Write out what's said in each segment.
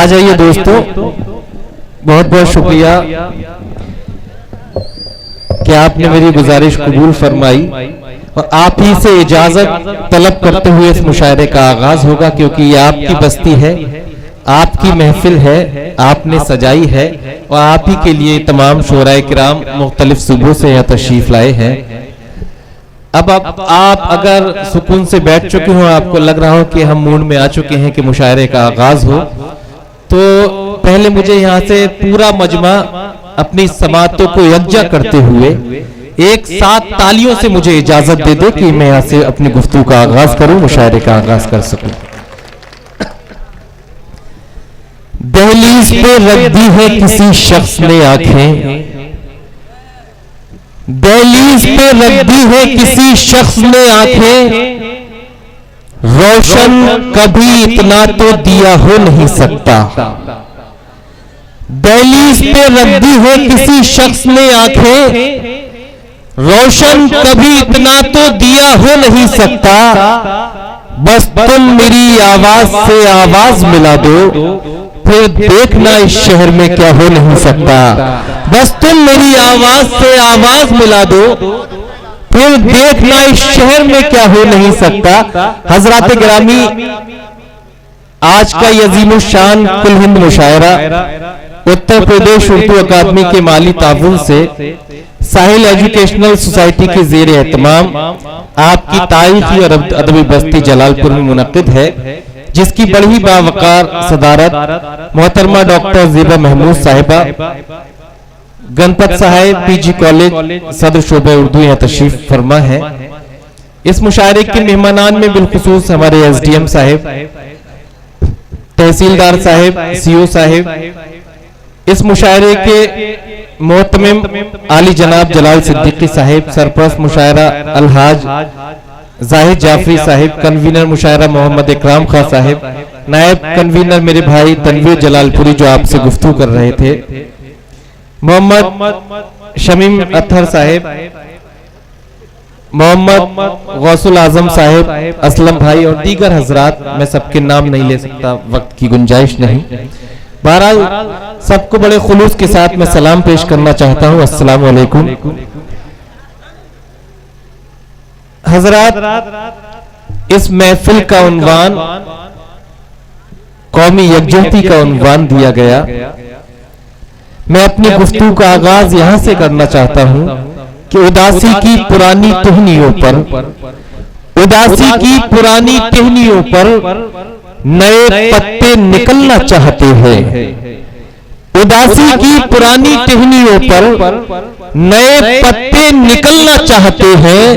جائیے دوستوں، بہت بہت شکریہ کہ آپ نے میری گزارش قبول فرمائی اور آپ ہی سے اجازت طلب کرتے ہوئے اس مشاعرے کا آغاز ہوگا، کیونکہ یہ آپ کی بستی ہے، آپ کی محفل ہے، آپ نے سجائی ہے اور آپ ہی کے لیے تمام شعراء کرام مختلف صوبوں سے یہاں تشریف لائے ہیں۔ اب آپ اگر سکون سے بیٹھ چکے ہوں، آپ کو لگ رہا ہو کہ ہم موڈ میں آ چکے ہیں کہ مشاعرے کا آغاز ہو، تو پہلے مجھے یہاں سے پورا مجمع اپنی سماعتوں کو یکجا کرتے ہوئے ایک ساتھ تالیوں سے مجھے اجازت دے دے کہ میں یہاں سے اپنی گفتگو کا آغاز کروں، مشاعرے کا آغاز کر سکوں۔ دہلیز پہ رکھ دی ہے کسی شخص نے آنکھیں، دہلیز پہ رکھ دی ہے کسی شخص نے آنکھیں، روشن کبھی اتنا تو دیا ہو نہیں سکتا۔ دہلیز پہ رکھ دی ہے کسی شخص نے آنکھیں، روشن کبھی اتنا تو دیا ہو نہیں سکتا، بس تم میری آواز سے آواز ملا دو، پھر دیکھنا اس شہر میں کیا ہو نہیں سکتا۔ بس تم میری آواز سے آواز ملا دو، پھر دیکھنا اس شہر میں کیا ہو نہیں سکتا۔ حضرات گرامی، آج کا یہ عظیم الشان کل ہند مشاعرہ اتر پردیش اردو اکادمی کے مالی تعاون سے ساحل ایجوکیشنل سوسائٹی کے زیر اہتمام آپ کی تاریخی اور ادبی بستی جلال پور میں منعقد ہے، جس کی بڑی باوقار صدارت محترمہ ڈاکٹر زیبا محمود صاحبہ، گنپت صاحب پی جی کالج صدر شعبہ اردو یہاں تشریف فرما ہے۔ اس مشاعرے کے مہمانان میں بالخصوص ہمارے ایس ڈی ایم صاحب، تحصیلدار صاحب، سی او صاحب، اس مشاعرے کے محتمم عالی جناب جلال صدیقی صاحب، سرپرست مشاعرہ الحاج زاہد جعفری صاحب، کنوینر مشاعرہ محمد اکرام خان صاحب، نائب کنوینر میرے بھائی تنویر جلال پوری جو آپ سے گفتگو کر رہے تھے، محمد شمیم اطہر صاحب، محمد غوث العظم صاحب، اسلم بھائی اور دیگر حضرات، میں سب کے نام نہیں لے سکتا، وقت کی گنجائش نہیں۔ بہرحال سب کو بڑے خلوص کے ساتھ میں سلام پیش کرنا چاہتا ہوں، السلام علیکم۔ حضرات، اس محفل کا عنوان قومی یکجہتی کا عنوان دیا گیا۔ میں اپنی گفتگو کا آغاز یہاں سے کرنا چاہتا ہوں کہ اداسی کی پرانی ٹہنیوں پر، اداسی کی پرانی ٹہنیوں پر نئے پتے نکلنا چاہتے ہیں، اداسی کی پرانی ٹہنیوں پر نئے پتے نکلنا چاہتے ہیں،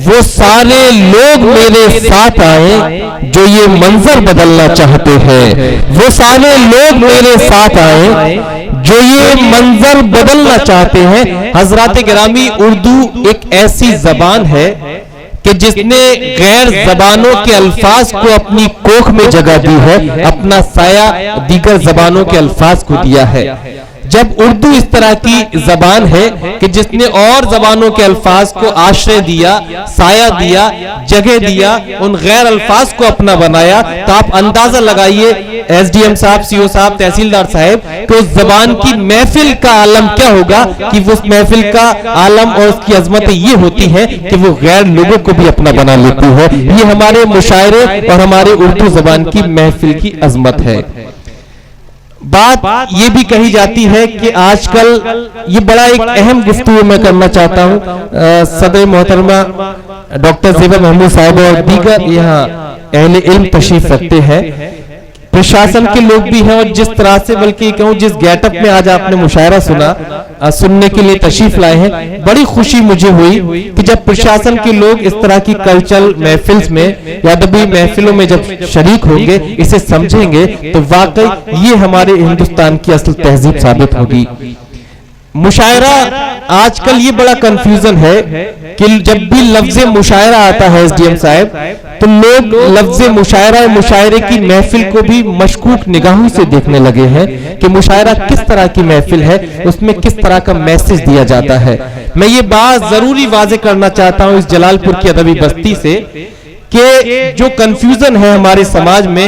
وہ سارے لوگ میرے ساتھ آئیں جو یہ منظر بدلنا چاہتے ہیں، وہ سارے لوگ میرے ساتھ آئیں جو یہ منظر بدلنا چاہتے ہیں۔ حضرات گرامی، اردو ایک ایسی زبان ہے کہ جس نے غیر زبانوں کے الفاظ کو اپنی کوکھ میں جگہ دی ہے، اپنا سایہ دیگر زبانوں کے الفاظ کو دیا ہے۔ جب اردو اس طرح کی زبان ہے کہ جس نے اور زبانوں کے الفاظ کو آشرے دیا، سایہ دیا، جگہ دیا، ان غیر الفاظ کو اپنا بنایا، تو آپ اندازہ لگائیے ایس ڈی ایم صاحب، سی او صاحب، تحصیلدار صاحب، کہ اس زبان کی محفل کا عالم کیا ہوگا، کہ اس محفل کا عالم اور اس کی عظمت یہ ہوتی ہے کہ وہ غیر لوگوں کو بھی اپنا بنا لیتی ہے۔ یہ ہمارے مشاعرے اور ہمارے اردو زبان کی محفل کی عظمت ہے۔ بات یہ بھی کہی جاتی ہے کہ آج کل یہ بڑا ایک اہم گفتگو میں کرنا چاہتا ہوں، صدر محترمہ ڈاکٹر زیبا محمود صاحب اور دیگر یہاں اہل علم تشریف رکھتے ہیں، پرشاسن کے لوگ بھی ہیں، اور جس طرح سے بلکہ کہوں جس گیٹ اپ میں آج آپ نے مشاعرہ سننے کے لیے تشریف لائے ہیں، بڑی خوشی مجھے ہوئی کہ جب پرشاسن کے لوگ اس طرح کی کلچرل محفلز میں یا ادبی محفلوں میں جب شریک ہوں گے، اسے سمجھیں گے، تو واقعی یہ ہمارے ہندوستان کی اصل تہذیب ثابت ہوگی۔ مشاعرہ آج کل یہ بڑا کنفیوژن ہے کہ جب بھی لفظ مشاعرہ آتا ہے ایس ڈی ایم صاحب، تو لوگ لفظ مشاعرہ مشاعرے کی محفل کو بھی مشکوک نگاہوں سے دیکھنے لگے ہیں کہ مشاعرہ کس طرح کی محفل ہے، اس میں کس طرح کا میسج دیا جاتا ہے۔ میں یہ بات ضروری واضح کرنا چاہتا ہوں اس جلال پور کی ادبی بستی سے کہ جو کنفیوژن ہے ہمارے سماج میں،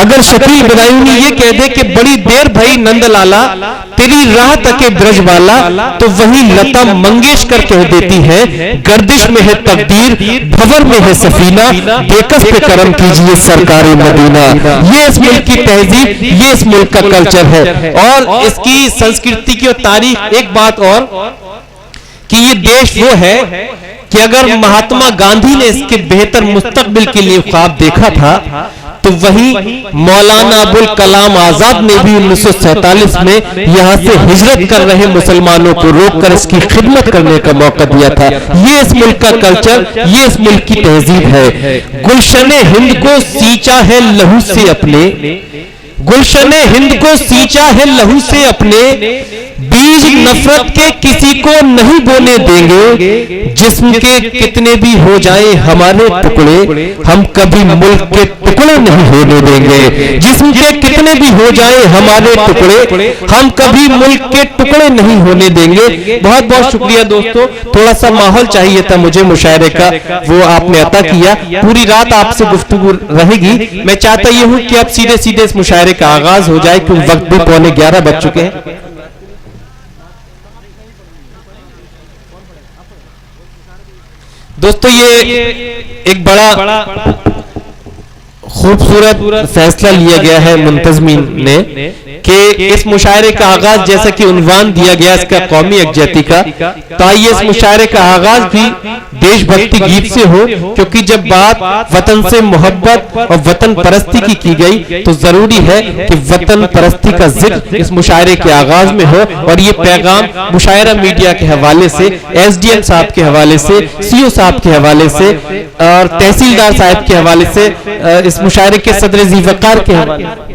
اگر شکیل بدایونی یہ کہہ دے کہ بڑی دیر بھئی نند لالا تیری راہ تک برج والا، تو وہی لتا منگیشکر کہہ دیتی ہے گردش میں ہے تقدیر، بھور میں ہے سفینہ، بےکس پہ کرم کیجئے سرکار مدینہ۔ یہ اس ملک کی تہذیب، یہ اس ملک کا کلچر ہے، اور اس کی سنسکرتی کی اور تاریخ۔ ایک بات اور کہ یہ دیش وہ ہے کہ اگر مہاتما گاندھی نے اس کے بہتر مستقبل کے لیے خواب دیکھا تھا تو وہی مولانا ابوالکلام آزاد نے بھی 1947 میں یہاں سے ہجرت کر رہے مسلمانوں کو روک کر اس کی خدمت کرنے کا موقع دیا تھا۔ یہ اس ملک کا کلچر، یہ اس ملک کی تہذیب ہے۔ گلشن ہند کو سینچا ہے لہو سے اپنے، گلشن ہند کو سینچا ہے لہو سے اپنے، بیج نفرت کے کسی کو نہیں بونے دیں گے، جسم کے کتنے بھی ہو جائیں ہمارے ٹکڑے، ہم کبھی ملک کے ٹکڑے نہیں ہونے دیں گے۔ جسم کے کتنے بھی ہو جائیں ہمارے ٹکڑے، ہم کبھی ملک کے ٹکڑے نہیں ہونے دیں گے۔ بہت بہت شکریہ دوستو، تھوڑا سا ماحول چاہیے تھا مجھے مشاعرے کا، وہ آپ نے عطا کیا۔ پوری رات آپ سے گفتگو رہے گی۔ میں چاہتا یہ ہوں کہ اب سیدھے سیدھے اس مشاعرے کا آغاز ہو جائے، کیونکہ وقت بھی 11:15 بج چکے ہیں۔ دوستو یہ ایک بڑا خوبصورت فیصلہ لیا گیا ہے منتظمین نے کہ اس مشاعرے کا آغاز، جیسا کہ عنوان دیا گیا اس کا قومی یکجہتی کا، تو آئیے اس مشاعرے کا آغاز بھی دیش بھکتی گیت سے ہو، کیونکہ جب بات وطن سے محبت اور وطن پرستی کی گئی تو ضروری ہے کہ وطن پرستی کا ذکر اس مشاعرے کے آغاز میں ہو۔ اور یہ پیغام مشاعرہ میڈیا کے حوالے سے، ایس ڈی ایم صاحب کے حوالے سے، سی او صاحب کے حوالے سے اور تحصیلدار صاحب کے حوالے سے، اس مشاعرے کے صدر ذی وقار کے حوالے سے